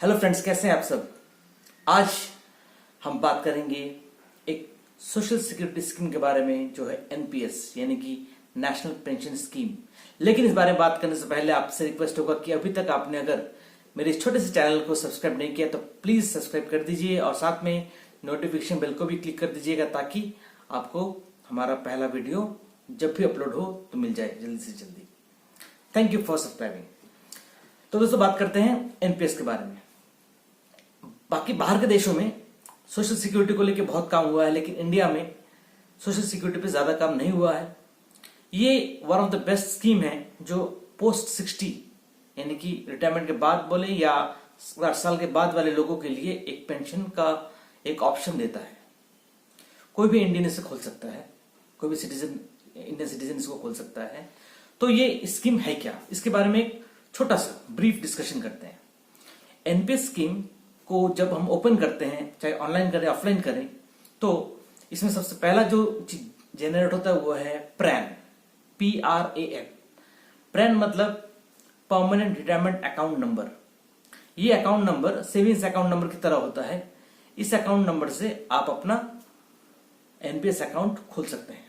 Hello friends, कैसे हैं आप सब। आज हम बात करेंगे एक सोशल सिक्योरिटी स्कीम के बारे में जो है एनपीएस यानी कि नेशनल पेंशन स्कीम। लेकिन इस बारे में बात करने से पहले आपसे रिक्वेस्ट होगा कि अभी तक आपने अगर मेरे इस छोटे से चैनल को सब्सक्राइब नहीं किया तो प्लीज सब्सक्राइब कर दीजिए और साथ में नोटिफिकेशन बेल को भी क्लिक कर दीजिएगा ताकि आपको हमारा पहला वीडियो जब भी अपलोड हो तो मिल जाए जल्दी से जल्दी। Thank you for subscribing. तो दोस्तों बात करते हैं एनपीएस के बारे में। बाकी बाहर के देशों में सोशल सिक्योरिटी को लेकर बहुत काम हुआ है, लेकिन इंडिया में सोशल सिक्योरिटी पे ज्यादा काम नहीं हुआ है। ये one of the best scheme है जो पोस्ट 60 यानी कि रिटायरमेंट के बाद बोले या 60 साल के बाद वाले लोगों के लिए एक पेंशन का एक ऑप्शन देता है। कोई भी इंडियन इसे खोल सकता है, कोई भी इंडियन सिटीजन इसको खोल सकता है। तो ये स्कीम है क्या, इसके बारे में एक छोटा सा ब्रीफ डिस्कशन करते हैं। एनपीएस स्कीम को जब हम ओपन करते हैं, चाहे ऑनलाइन करें ऑफलाइन करें, तो इसमें सबसे पहला जो जनरेट होता है वो है प्रैन, PRAN। प्रैन मतलब परमानेंट रिटायरमेंट अकाउंट नंबर। ये account number savings account number की तरह होता है। इस अकाउंट नंबर से आप अपना एनपीएस अकाउंट खोल सकते हैं।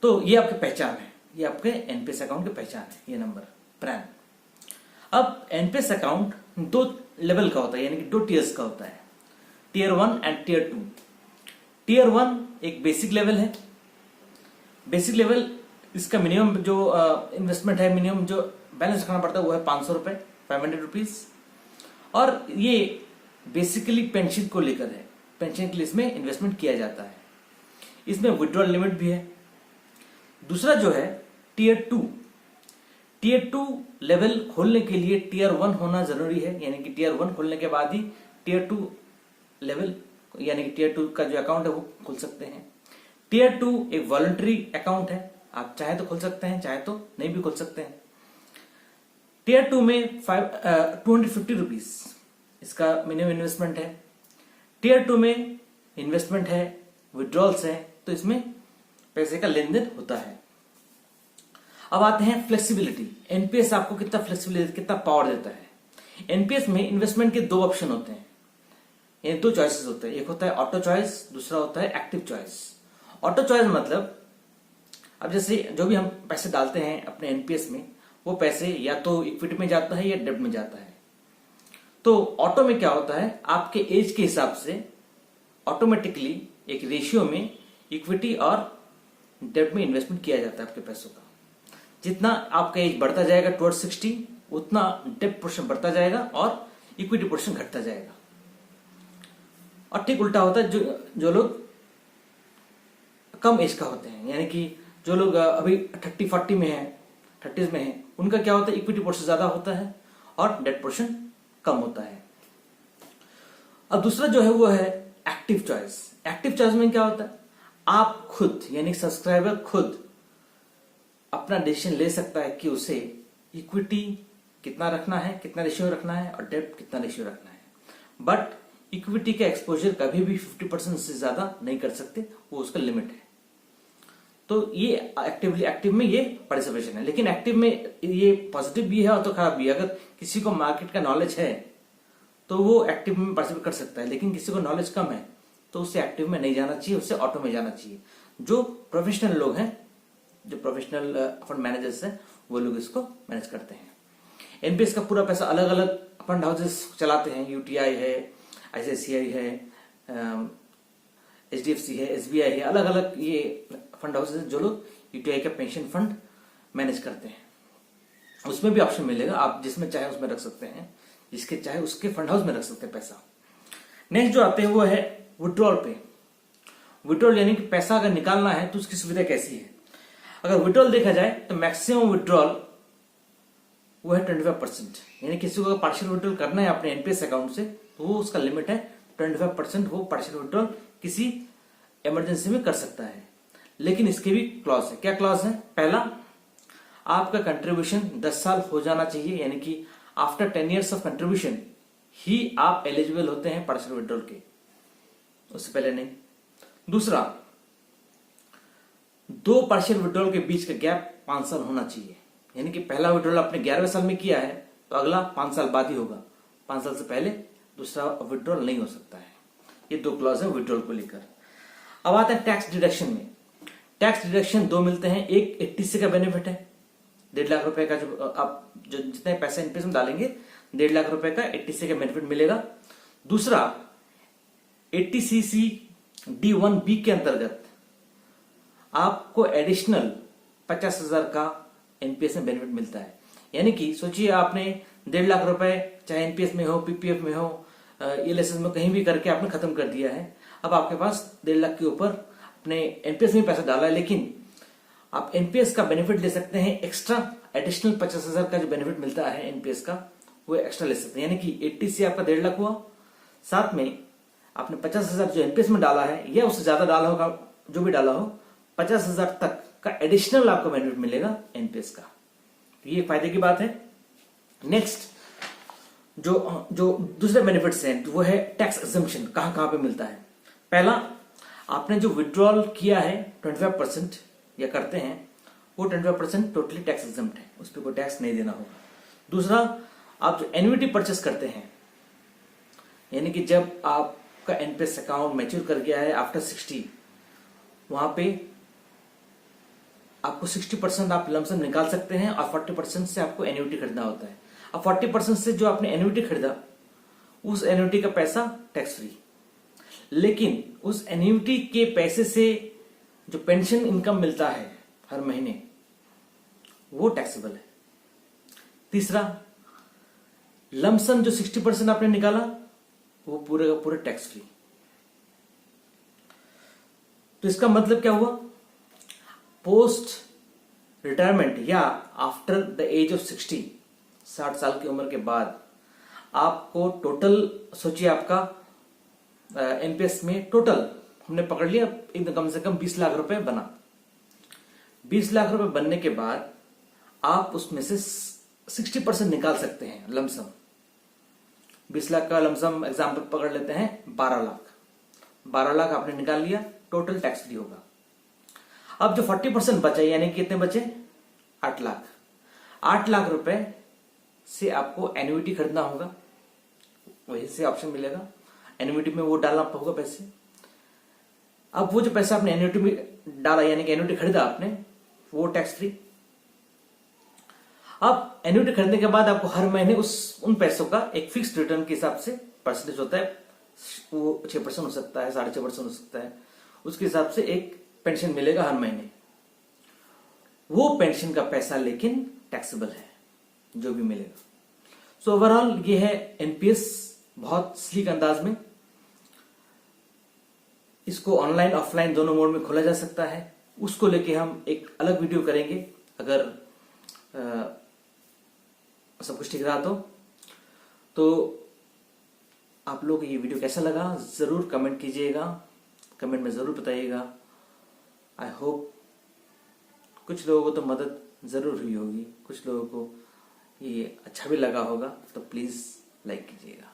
तो ये आपकी पहचान है, ये आपके एनपीएस अकाउंट की पहचान है, ये नंबर प्रैन। अब एनपीएस अकाउंट दो लेवल का होता है यानी कि दो टीयर्स का होता है, टीयर 1 एंड टीयर 2। टीयर 1 एक बेसिक लेवल है। बेसिक लेवल इसका मिनिमम जो इन्वेस्टमेंट है, मिनिमम जो बैलेंस रखना पड़ता है वो है 500 रुपए, 500 रुपीज। और ये बेसिकली पेंशन को लेकर है, पेंशन के लिए इसमें इन्वेस्टमेंट किया जाता है। इसमें विड्रॉल लिमिट भी है। दूसरा जो है टीयर 2। टीयर 2 लेवल खोलने के लिए टीयर 1 होना जरूरी है, यानी कि टीयर 1 खोलने के बाद ही टीयर 2 लेवल यानी कि टीयर 2 का जो अकाउंट है वो खोल सकते हैं। टीयर 2 एक वॉलंटरी अकाउंट है, आप चाहे तो खोल सकते हैं, चाहे तो नहीं भी खोल सकते हैं। टीयर 2 में 250 रुपीज इसका मिनिमम इन्वेस्टमेंट है। टीयर 2 में इन्वेस्टमेंट है, विड्रॉल्स है, तो इसमें पैसे का लेन देन होता है। अब आते हैं फ्लेक्सिबिलिटी। एनपीएस आपको कितना फ्लेक्सिबिलिटी, कितना पावर देता है। एनपीएस में इन्वेस्टमेंट के दो ऑप्शन होते हैं, यानी दो चॉइसेस होते हैं। एक होता है ऑटो चॉइस, दूसरा होता है एक्टिव चॉइस। ऑटो चॉइस मतलब अब जैसे जो भी हम पैसे डालते हैं अपने एनपीएस में, वो पैसे या तो इक्विटी में जाता है या डेब्ट में जाता है। तो ऑटो में क्या होता है, आपके एज के हिसाब से ऑटोमेटिकली एक रेशियो में इक्विटी और डेब्ट में इन्वेस्टमेंट किया जाता है आपके पैसों का। जितना आपका एज बढ़ता जाएगा टुवर्ड्स 60, उतना डेब्ट पोर्शन बढ़ता जाएगा और इक्विटी पोर्शन घटता जाएगा। और ठीक उल्टा होता है, जो लोग कम एज का होते हैं, यानी कि जो लोग अभी 30-40 में हैं, 30s में हैं, उनका क्या होता है, इक्विटी पोर्शन ज्यादा होता है और डेब्ट पोर्शन कम होता है। अब दूसरा जो है वो है एक्टिव चॉइस। एक्टिव चॉइस में क्या होता है, आप खुद यानी सब्सक्राइबर खुद अपना डिसीजन ले सकता है कि उसे इक्विटी कितना रखना है, कितना रेशियो रखना है और डेब्ट कितना रेशियो रखना है। बट इक्विटी का एक्सपोजर कभी भी 50% से ज्यादा नहीं कर सकते, वो उसका लिमिट है। तो ये एक्टिव में ये पार्टिसिपेशन है। लेकिन एक्टिव में ये पॉजिटिव भी है और तो खराब भी है। अगर किसी को मार्केट का नॉलेज है तो वो एक्टिव में पार्टिसिपेट कर सकता है, लेकिन किसी को नॉलेज कम है तो उसे एक्टिव में नहीं जाना चाहिए, उससे ऑटो में जाना चाहिए। जो प्रोफेशनल लोग हैं, जो प्रोफेशनल फंड मैनेजर्स हैं, वो लोग इसको मैनेज करते हैं। एनपीएस का पूरा पैसा अलग अलग फंड हाउसेस चलाते हैं। यूटीआई है, आईसीआईसीआई है, एचडीएफसी है, एसबीआई है, अलग अलग ये फंड हाउसेस हैं जो लोग यूटीआई का पेंशन फंड मैनेज करते हैं। उसमें भी ऑप्शन मिलेगा, आप जिसमें चाहे उसमें रख सकते हैं, जिसके चाहे उसके फंड हाउस में रख सकते हैं पैसा। नेक्स्ट जो आते हैं वो है विड्रॉल पे। विड्रॉल यानी कि पैसा अगर निकालना है तो उसकी सुविधा कैसी है। अगर विड्रॉल देखा जाए तो मैक्सिमम विड्रॉल वो है 25%, यानी किसी को पार्शियल विड्रॉल करना है अपने एनपीएस अकाउंट से तो वो उसका लिमिट है 25%। वो पार्शियल विड्रॉल किसी इमरजेंसी में कर सकता है। लेकिन इसके भी क्लॉज है। क्या क्लॉज है, पहला, आपका कंट्रीब्यूशन 10 साल हो जाना चाहिए, यानी कि आफ्टर 10 years ऑफ कंट्रीब्यूशन ही आप एलिजिबल होते हैं पार्शियल विड्रॉल के, उससे पहले नहीं। दूसरा, 2 पार्शियल विड्रॉल के बीच का गैप 5 साल होना चाहिए, यानी कि पहला विड्रॉल आपने 11वें साल में किया है तो अगला 5 साल बाद ही होगा, 5 साल से पहले, दूसरा विड्रॉल नहीं हो सकता है। ये 2 क्लॉज है विड्रॉल को लेकर। अब आते हैं टैक्स डिडक्शन में। टैक्स डिडक्शन 2 मिलते हैं। एक 80C का बेनिफिट है, 1.5 लाख रुपए का, जो आप जो जितने पैसे एनपीएस में डालेंगे 1.5 लाख रुपए का 80C का बेनिफिट मिलेगा। दूसरा 80CC D1B के अंतर्गत आपको एडिशनल 50,000 का एनपीएस में बेनिफिट मिलता है। यानी कि सोचिए आपने 1.5 लाख रुपए चाहे एनपीएस में हो, पीपीएफ में हो, ईएलएसएस में कहीं भी करके आपने खत्म कर दिया है। अब आपके पास 1.5 लाख के ऊपर अपने एनपीएस में पैसा डाला है, लेकिन आप एनपीएस का बेनिफिट ले सकते हैं एक्स्ट्रा। एडिशनल 50,000 का जो बेनिफिट मिलता है एनपीएस का, वो एक्स्ट्रा ले सकते हैं। यानी कि 80C आपका 1.5 लाख हुआ, साथ में आपने 50,000 जो एनपीएस में डाला है या उससे ज्यादा डाला होगा, जो भी डाला हो, 50,000 तक का एडिशनल आपको बेनिफिट मिलेगा एनपीएस का। तो ये फायदे की बात है। नेक्स्ट जो दूसरे बेनिफिट्स हैं वो है टैक्स एग्जम्पशन। कहां पे मिलता है? पहला, आपने जो विड्रॉल किया है 25% या करते हैं, वो 25% टोटली टैक्स एग्जम्प्ट है, उस पर कोई टैक्स नहीं देना होगा। दूसरा, आप जो एन्युइटी परचेस करते हैं, यानी कि जब आपका एनपीएस अकाउंट मैच्योर कर गया है आफ्टर 60, वहां पे आपको 60% आप लमसम निकाल सकते हैं और 40% से आपको एन्युइटी खरीदना होता है। अब 40% से जो आपने एन्युइटी खरीदा, उस एन्युइटी का पैसा टैक्स फ्री, लेकिन उस एन्युइटी के पैसे से जो पेंशन इनकम मिलता है हर महीने, वो टैक्सेबल है। तीसरा, लमसम जो 60% आपने निकाला, वो पूरे का पूरे टैक्स फ्री। तो इसका मतलब क्या हुआ? पोस्ट रिटायरमेंट या आफ्टर द एज ऑफ 60 साल की उम्र के बाद आपको टोटल, सोचिए आपका एनपीएस में टोटल हमने पकड़ लिया एकदम कम से कम 20 लाख रुपए बना। 20 लाख रुपए बनने के बाद आप उसमें से 60% निकाल सकते हैं लमसम। 20 लाख का लमसम एग्जाम्पल पकड़ लेते हैं 12 लाख। 12 लाख आपने निकाल लिया, टोटल टैक्स फ्री होगा। अब जो 40% बचा, यानी कितने बचे? 8 लाख। 8 लाख रुपए से आपको एन्युइटी खरीदना होगा, वही से ऑप्शन मिलेगा, एन्युइटी में वो डालना होगा पैसे। अब वो जो पैसा आपने एन्युइटी में डाला, यानी कि एन्युइटी खरीदा आपने, वो टैक्स फ्री। अब एन्युइटी खरीदने के बाद आपको हर महीने उन पैसों का एक फिक्स्ड रिटर्न के हिसाब से परसेंटेज होता है, वो 6% हो सकता है, 6.5% हो सकता है, उसके हिसाब से एक पेंशन मिलेगा हर महीने। वो पेंशन का पैसा लेकिन टैक्सेबल है, जो भी मिलेगा। सो ओवरऑल ये है एनपीएस, बहुत स्लीक अंदाज में। इसको ऑनलाइन ऑफलाइन दोनों मोड में खोला जा सकता है। उसको लेके हम एक अलग वीडियो करेंगे, अगर सब कुछ ठीक रहा तो आप लोग ये वीडियो कैसा लगा जरूर कमेंट कीजिएगा, कमेंट में जरूर बताइएगा। आई होप कुछ लोगों को तो मदद जरूर हुई होगी, कुछ लोगों को ये अच्छा भी लगा होगा, तो प्लीज लाइक कीजिएगा।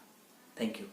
Thank you.